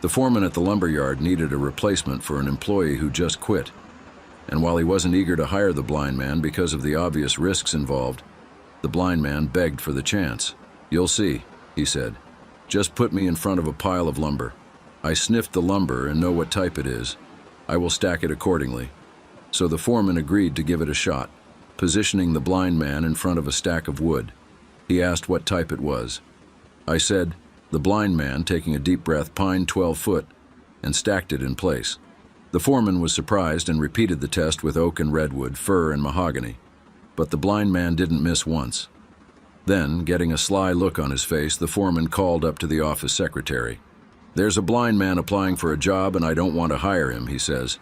The foreman at the lumberyard needed a replacement for an employee who just quit. And while he wasn't eager to hire the blind man because of the obvious risks involved, the blind man begged for the chance. "You'll see," he said. "Just put me in front of a pile of lumber. I sniffed the lumber and know what type it is. I will stack it accordingly." So the foreman agreed to give it a shot, positioning the blind man in front of a stack of wood. He asked what type it was. I said, the blind man, taking a deep breath, pine 12-foot, and stacked it in place. The foreman was surprised and repeated the test with oak and redwood, fir and mahogany. But the blind man didn't miss once. Then, getting a sly look on his face, the foreman called up to the office secretary. "There's a blind man applying for a job and I don't want to hire him," he says.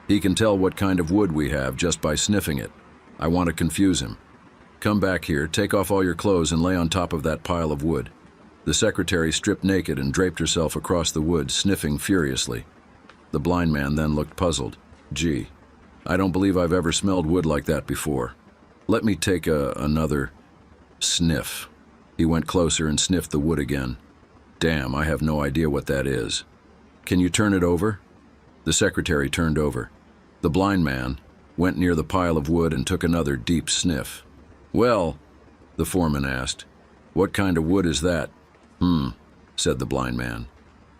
"He can tell what kind of wood we have just by sniffing it. I want to confuse him. Come back here, take off all your clothes and lay on top of that pile of wood." The secretary stripped naked and draped herself across the wood, sniffing furiously. The blind man then looked puzzled. "Gee, I don't believe I've ever smelled wood like that before. Let me take another sniff." He went closer and sniffed the wood again. "Damn, I have no idea what that is. Can you turn it over?" The secretary turned over. The blind man went near the pile of wood and took another deep sniff. "Well," the foreman asked, "what kind of wood is that?" Said the blind man.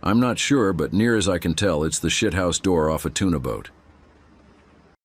"I'm not sure, but near as I can tell, it's the shithouse door off a tuna boat."